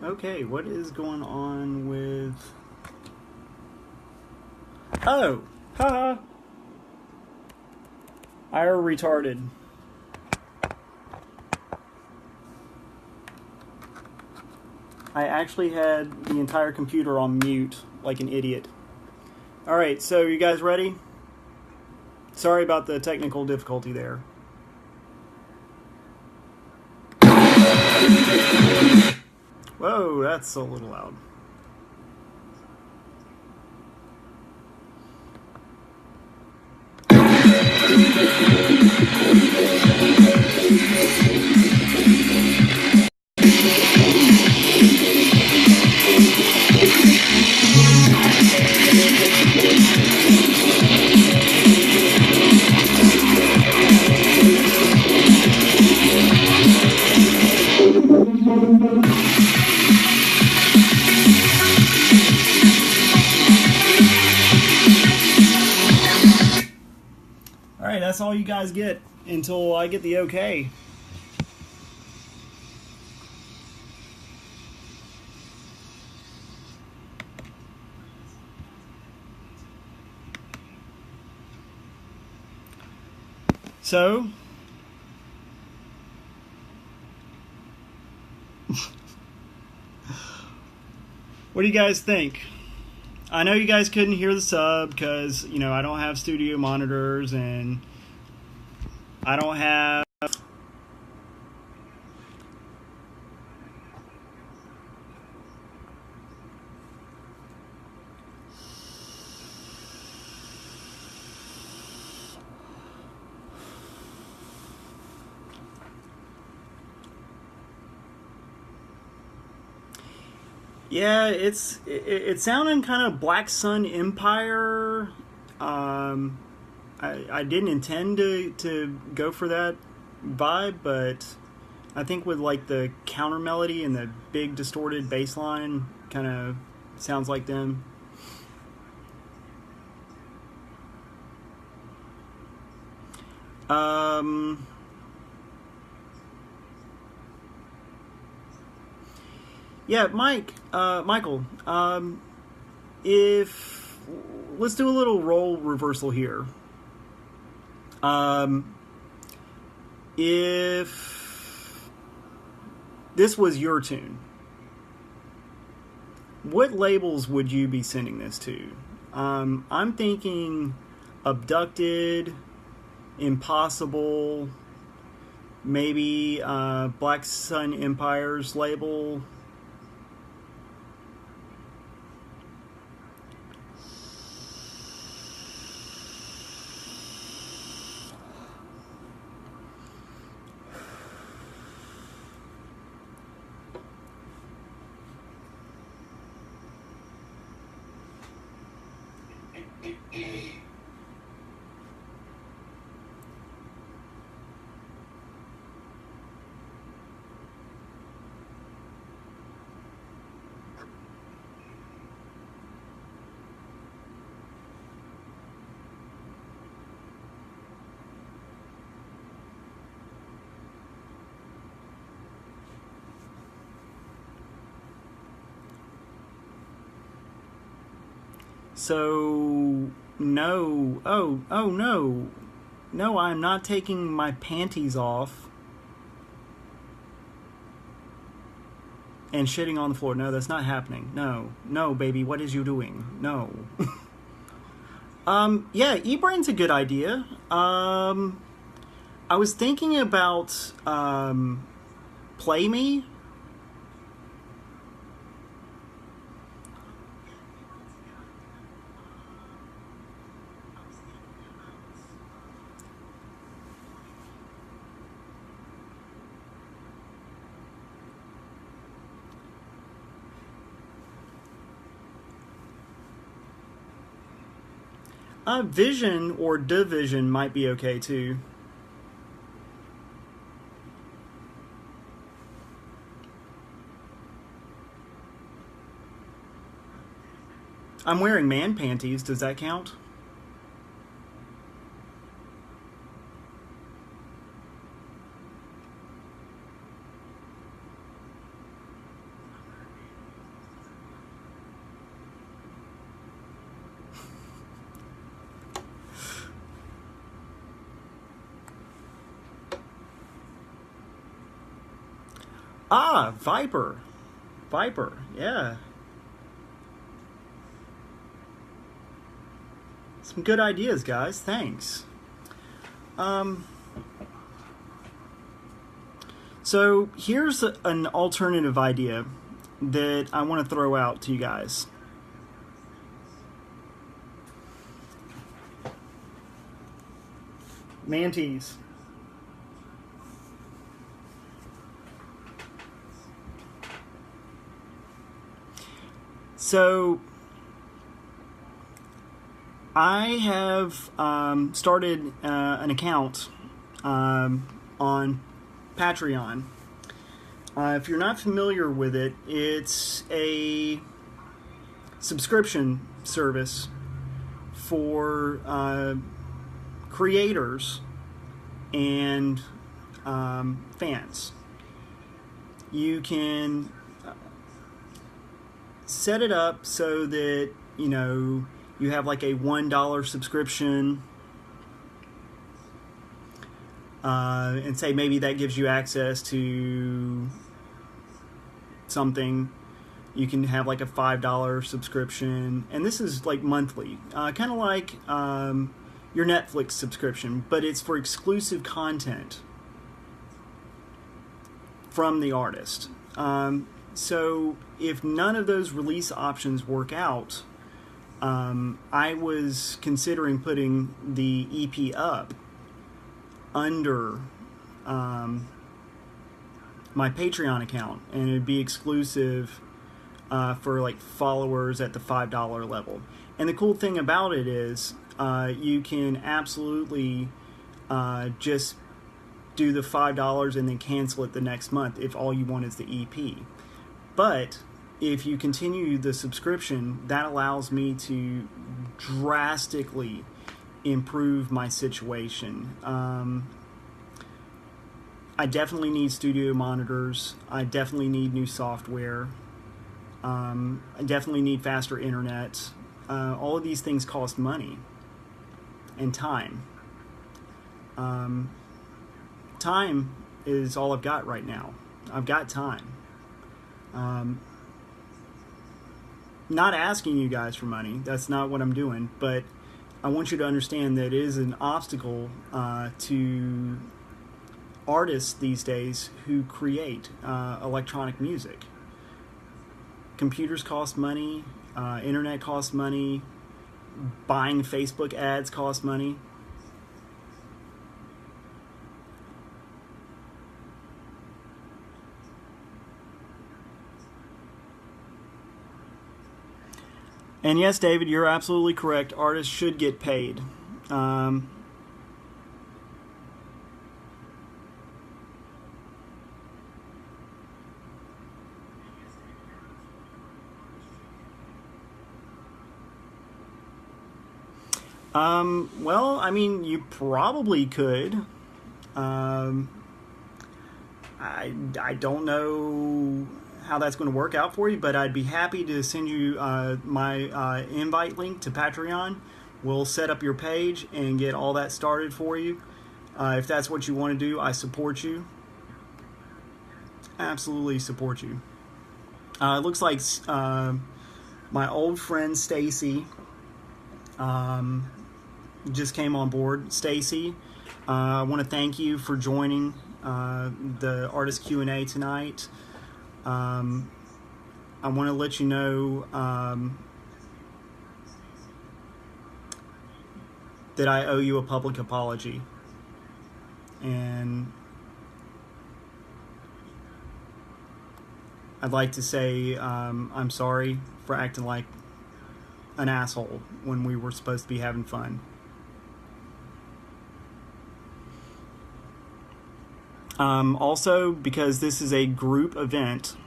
Okay, what is going on with... Oh! Haha! I are retarded. I actually had the entire computer on mute, like an idiot. Alright, so you guys ready? Sorry about the technical difficulty there. Whoa, that's a little loud. that's all you guys get until I get the okay. So, what do you guys think? I know you guys couldn't hear the sub because, you know, I don't have studio monitors and I don't have... Yeah, it's sounding kind of Black Sun Empire. I didn't intend to go for that vibe, but I think with like the counter melody and the big distorted bass line, kind of sounds like them. Yeah, Michael, if let's do a little role reversal here. If this was your tune, what labels would you be sending this to? I'm thinking Abducted, Impossible, maybe Black Sun Empire's label. So, no. Oh, no. No, I'm not taking my panties off and shitting on the floor. No, that's not happening. No, baby, what is you doing? No. Yeah, eBrain's a good idea. I was thinking about, Play Me. Vision or Division might be okay too. I'm wearing man panties. Does that count? Ah, Viper. Yeah. Some good ideas, guys. Thanks. So here's an alternative idea that I want to throw out to you guys. Mantis. So I have started an account on Patreon. If you're not familiar with it, it's a subscription service for creators and fans. You can set it up so that you have like a $1 subscription, and say maybe that gives you access to something. You can have like a $5 subscription, and this is like monthly, kind of like your Netflix subscription, but it's for exclusive content from the artist. So if none of those release options work out, I was considering putting the EP up under my Patreon account, and it'd be exclusive for like followers at the $5 level. And the cool thing about it is you can absolutely just do the $5 and then cancel it the next month if all you want is the EP. But if you continue the subscription, that allows me to drastically improve my situation. I definitely need studio monitors. I definitely need new software. I definitely need faster internet. All of these things cost money and time. Time is all I've got right now. I've got time. Not asking you guys for money. That's not what I'm doing. But I want you to understand that it is an obstacle to artists these days who create electronic music. Computers cost money. Internet costs money. Buying Facebook ads costs money. And yes, David, you're absolutely correct. Artists should get paid. Well, I mean, you probably could. I don't know how that's going to work out for you, but I'd be happy to send you my invite link to Patreon. We'll set up your page and get all that started for you. If that's what you want to do, I support you. Absolutely support you. It looks like my old friend Stacy just came on board. Stacy, I want to thank you for joining the Artist Q&A tonight. I want to let you know that I owe you a public apology. And I'd like to say I'm sorry for acting like an asshole when we were supposed to be having fun. Also, because this is a group event,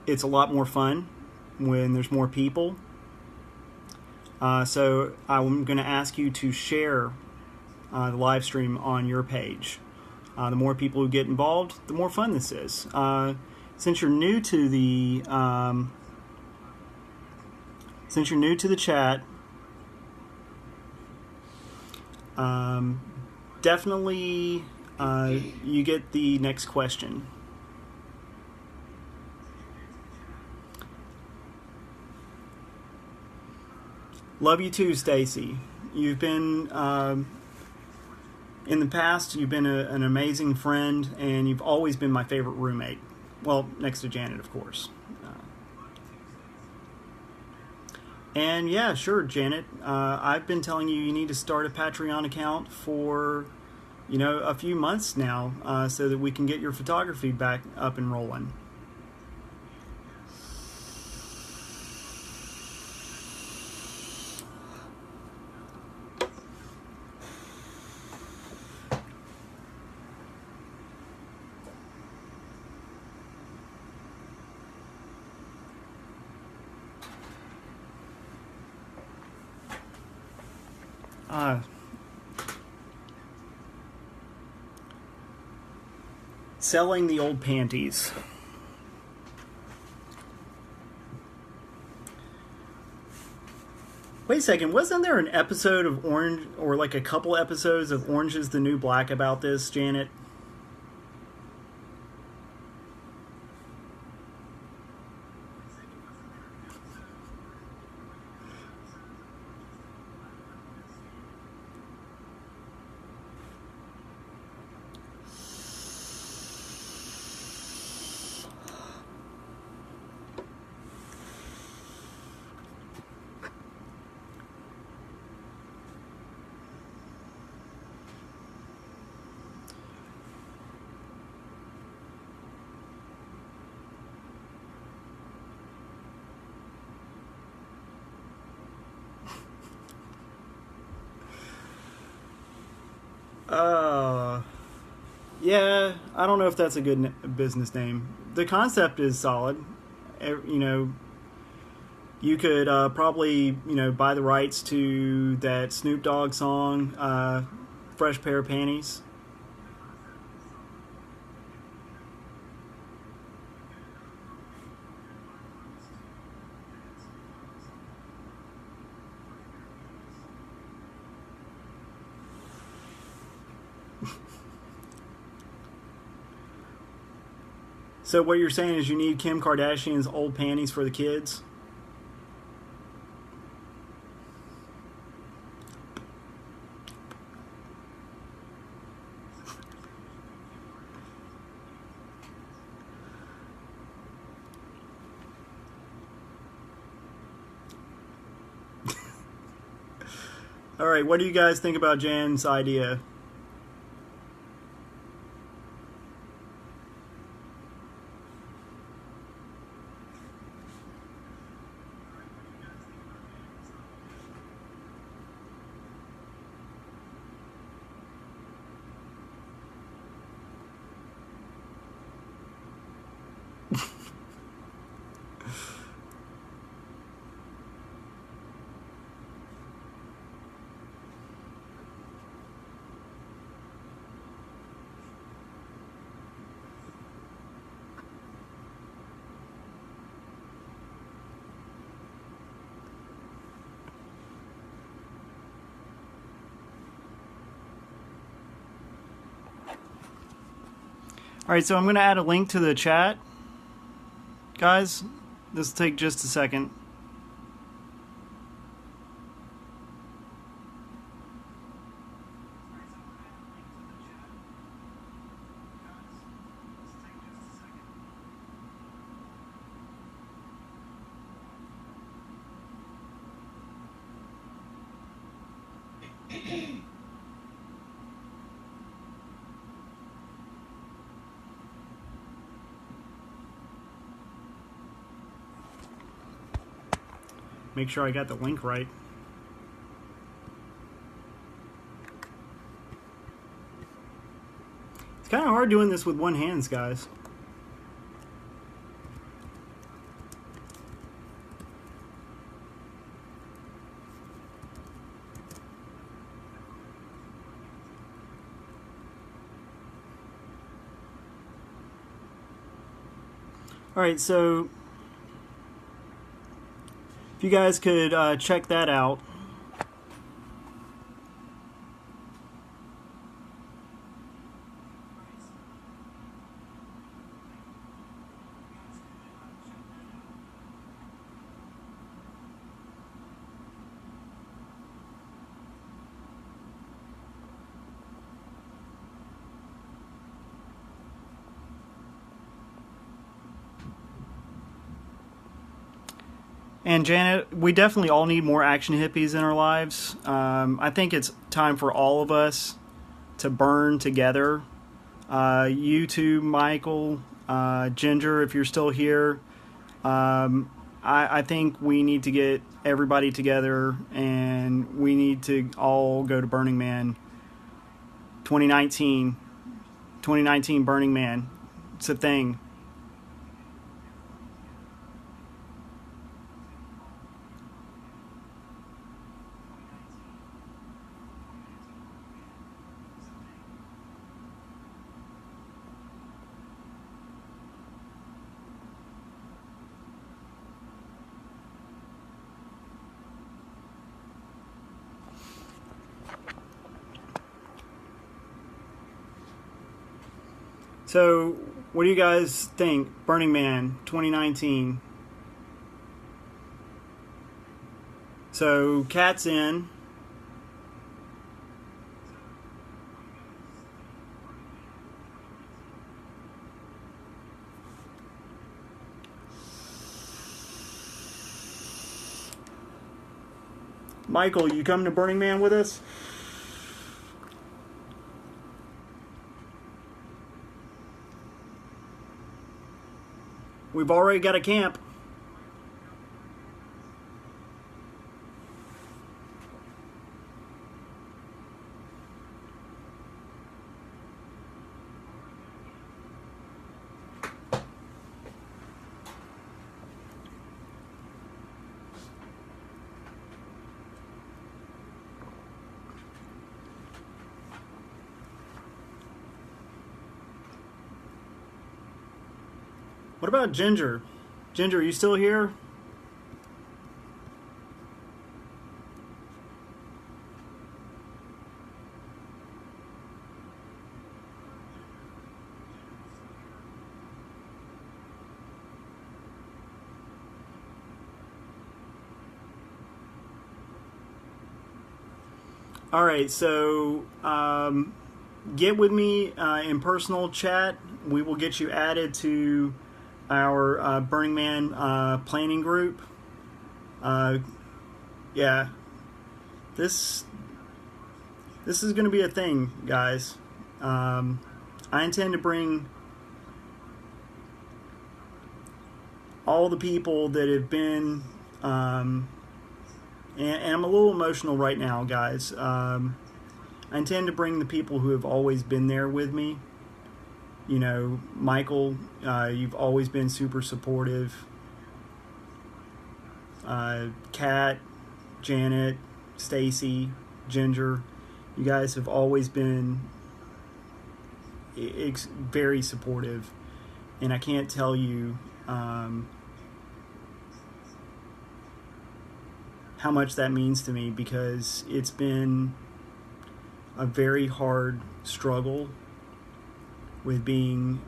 it's a lot more fun when there's more people. So I'm going to ask you to share the live stream on your page. The more people who get involved, the more fun this is. Since you're new to the chat, definitely you get the next question. Love you too, Stacy. You've been in the past. You've been an amazing friend, and you've always been my favorite roommate. Well, next to Janet, of course. And yeah, sure, Janet. I've been telling you need to start a Patreon account for, a few months now, so that we can get your photography back up and rolling. Selling the old panties. Wait a second, wasn't there an episode of Orange, or like a couple episodes of Orange is the New Black about this, Janet? Yeah, I don't know if that's a good business name. The concept is solid. You know, you could probably, buy the rights to that Snoop Dogg song, Fresh Pair of Panties. So what you're saying is you need Kim Kardashian's old panties for the kids? All right, what do you guys think about Jan's idea? All right, so I'm going to add a link to the chat. Guys, this will take just a second. Make sure I got the link right. It's kind of hard doing this with one hand, guys. All right, so if you guys could check that out. And Janet, we definitely all need more action hippies in our lives. I think it's time for all of us to burn together. You too, Michael, Ginger, if you're still here. I think we need to get everybody together and we need to all go to Burning Man 2019. 2019 Burning Man. It's a thing. So, what do you guys think? Burning Man 2019. So, Cat's in. Michael, you coming to Burning Man with us? We've already got a camp. What about Ginger? Ginger, are you still here? All right, so get with me in personal chat. We will get you added to our Burning Man planning group. Yeah, this is going to be a thing, guys. I intend to bring all the people that have been, and I'm a little emotional right now, guys. I intend to bring the people who have always been there with me. You know, Michael, you've always been super supportive. Kat, Janet, Stacy, Ginger, you guys have always been very supportive. And I can't tell you how much that means to me, because it's been a very hard struggle with being,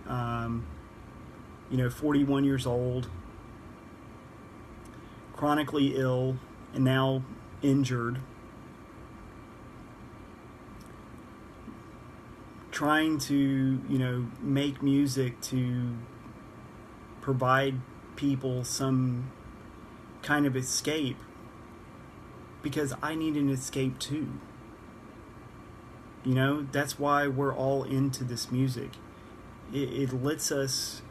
41 years old, chronically ill, and now injured, trying to, make music to provide people some kind of escape, because I need an escape too. That's why we're all into this music. It lets us,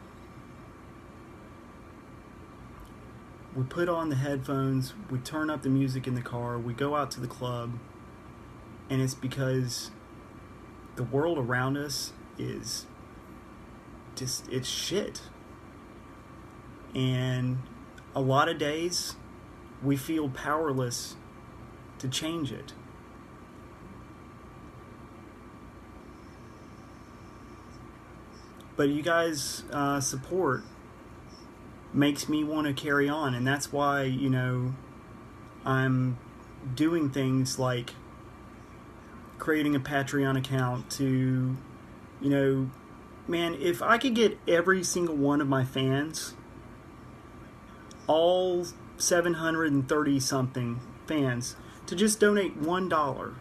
we put on the headphones, we turn up the music in the car, we go out to the club, and it's because the world around us is just, it's shit. And a lot of days we feel powerless to change it. But you guys' support makes me want to carry on, and that's why, I'm doing things like creating a Patreon account to, man, if I could get every single one of my fans, all 730 something fans, to just donate $1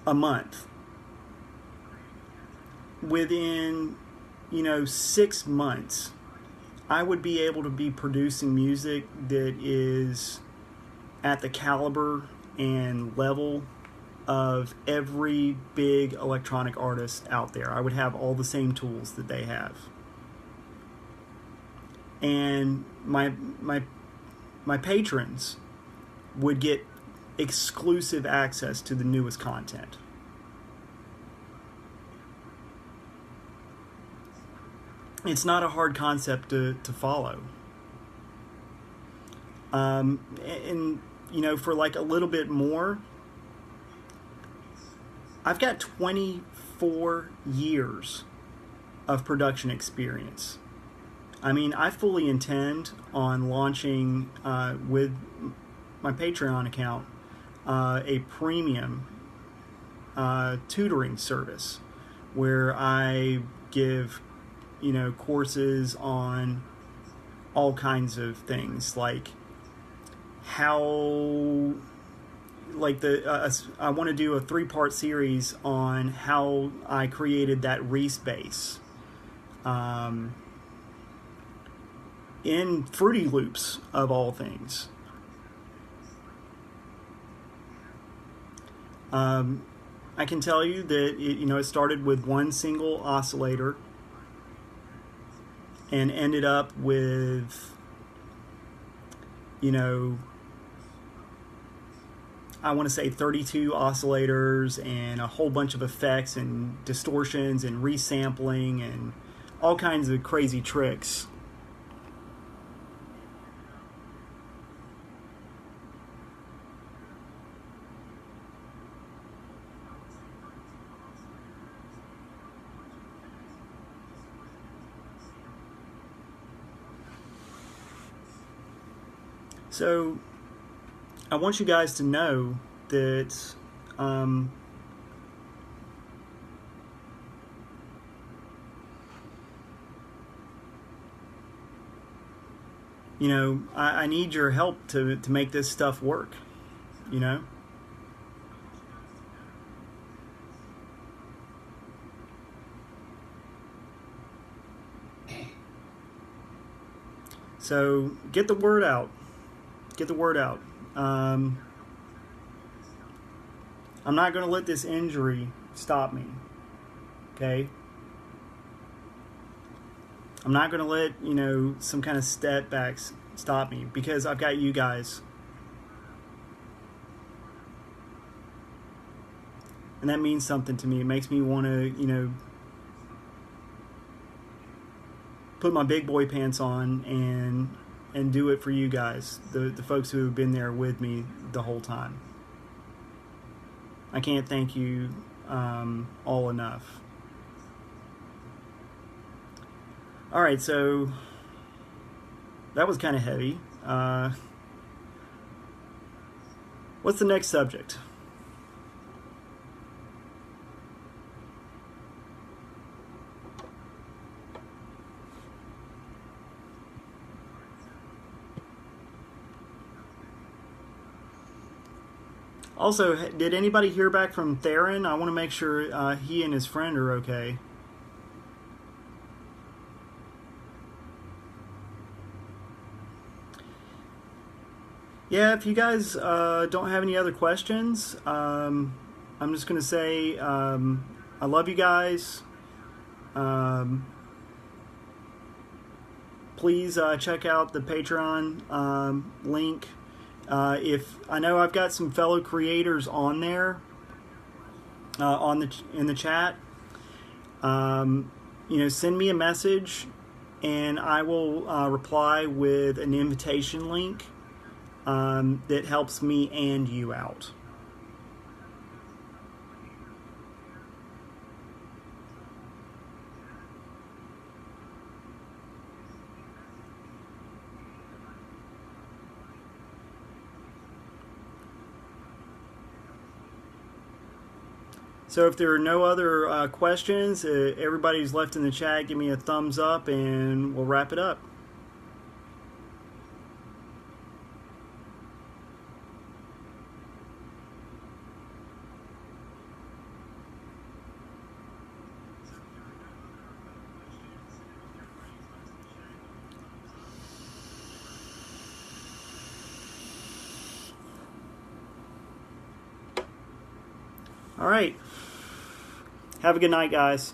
a month, within 6 months, I would be able to be producing music that is at the caliber and level of every big electronic artist out there. I would have all the same tools that they have, and my patrons would get exclusive access to the newest content. It's not a hard concept to follow. And for like a little bit more, I've got 24 years of production experience. I mean, I fully intend on launching with my Patreon account a premium tutoring service where I give, courses on all kinds of things, like how, I want to do a 3-part series on how I created that Reese base in Fruity Loops, of all things. I can tell you that it started with one single oscillator and ended up with, I want to say 32 oscillators and a whole bunch of effects and distortions and resampling and all kinds of crazy tricks. So I want you guys to know that I need your help to make this stuff work, So get the word out. Get the word out. I'm not going to let this injury stop me. Okay? I'm not going to let, some kind of setbacks stop me, because I've got you guys. And that means something to me. It makes me want to, put my big boy pants on and do it for you guys, the folks who have been there with me the whole time. I can't thank you all enough. All right, so that was kind of heavy. What's the next subject? Also, did anybody hear back from Theron? I want to make sure he and his friend are okay. Yeah, if you guys don't have any other questions, I'm just going to say I love you guys. Please check out the Patreon link. If I know I've got some fellow creators on there in the chat, send me a message and I will reply with an invitation link that helps me and you out. So if there are no other questions, everybody's left in the chat, give me a thumbs up and we'll wrap it up. All right. Have a good night, guys.